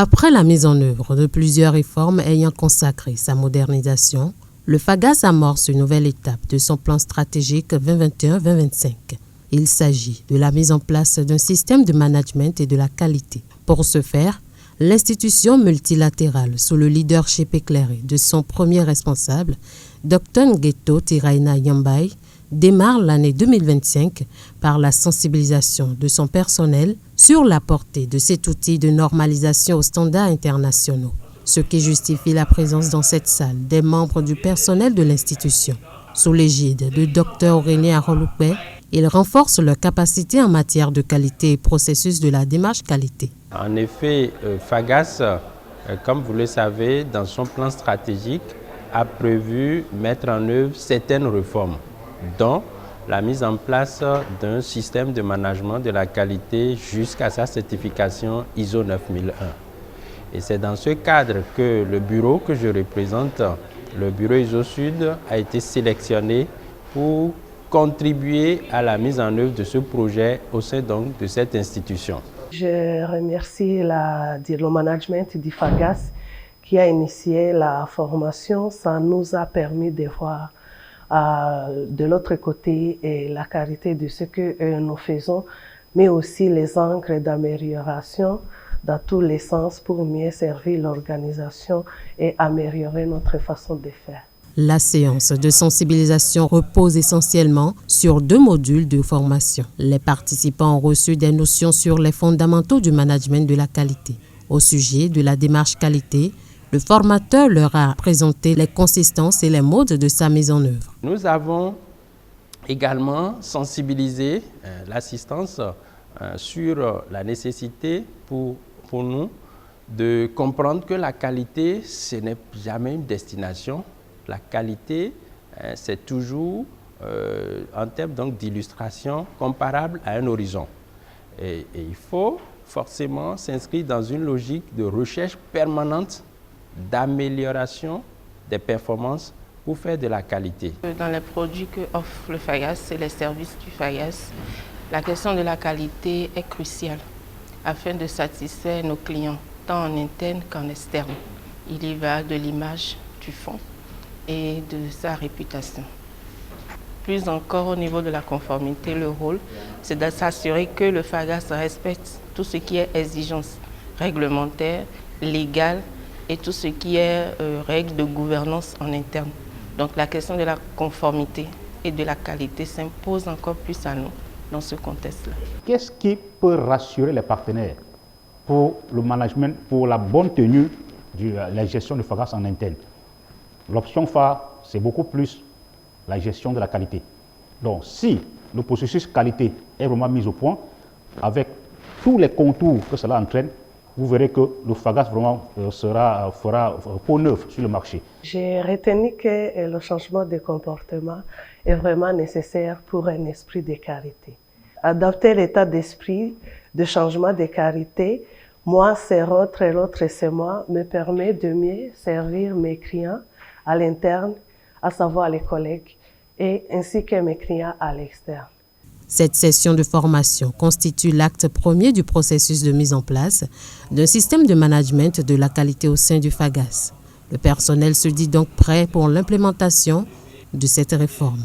Après la mise en œuvre de plusieurs réformes ayant consacré sa modernisation, le FAGAS amorce une nouvelle étape de son plan stratégique 2021-2025. Il s'agit de la mise en place d'un système de management et de la qualité. Pour ce faire, l'institution multilatérale, sous le leadership éclairé de son premier responsable, Dr Ngeto Tiraina Yambay, démarre l'année 2025 par la sensibilisation de son personnel sur la portée de cet outil de normalisation aux standards internationaux, ce qui justifie la présence dans cette salle des membres du personnel de l'institution. Sous l'égide de Dr Aurélien Aroloupé, ils renforcent leur capacité en matière de qualité et processus de la démarche qualité. En effet, FAGAS, comme vous le savez, dans son plan stratégique, a prévu mettre en œuvre certaines réformes, dont la mise en place d'un système de management de la qualité jusqu'à sa certification ISO 9001. Et c'est dans ce cadre que le bureau que je représente, le bureau ISO Sud, a été sélectionné pour contribuer à la mise en œuvre de ce projet au sein donc de cette institution. Je remercie le management du FAGAS qui a initié la formation. Ça nous a permis de voir de l'autre côté la qualité de ce que nous faisons, mais aussi les angles d'amélioration dans tous les sens pour mieux servir l'organisation et améliorer notre façon de faire. La séance de sensibilisation repose essentiellement sur 2 modules de formation. Les participants ont reçu des notions sur les fondamentaux du management de la qualité. Au sujet de la démarche qualité, le formateur leur a présenté les consistances et les modes de sa mise en œuvre. Nous avons également sensibilisé l'assistance sur la nécessité pour nous de comprendre que la qualité, ce n'est jamais une destination. La qualité, c'est toujours, en termes d'illustration, comparable à un horizon. Et il faut forcément s'inscrire dans une logique de recherche permanente, d'amélioration des performances pour faire de la qualité. Dans les produits que offre le FAGAS et les services du FAGAS, la question de la qualité est cruciale afin de satisfaire nos clients, tant en interne qu'en externe. Il y va de l'image du fonds et de sa réputation. Plus encore au niveau de la conformité, le rôle, c'est de s'assurer que le FAGAS respecte tout ce qui est exigence réglementaire, légale et tout ce qui est règles de gouvernance en interne. Donc la question de la conformité et de la qualité s'impose encore plus à nous dans ce contexte-là. Qu'est-ce qui peut rassurer les partenaires pour le management, pour la bonne tenue de la gestion du FAGAS en interne? L'option phare, c'est beaucoup plus la gestion de la qualité. Donc, si le processus qualité est vraiment mis au point, avec tous les contours que cela entraîne, vous verrez que le FAGAS vraiment fera peau neuve sur le marché. J'ai retenu que le changement de comportement est vraiment nécessaire pour un esprit de qualité. Adopter l'état d'esprit de changement de qualité, moi c'est l'autre et l'autre c'est moi, me permet de mieux servir mes clients à l'interne, à savoir les collègues, et ainsi que mes clients à l'externe. Cette session de formation constitue l'acte premier du processus de mise en place d'un système de management de la qualité au sein du FAGAS. Le personnel se dit donc prêt pour l'implémentation de cette réforme.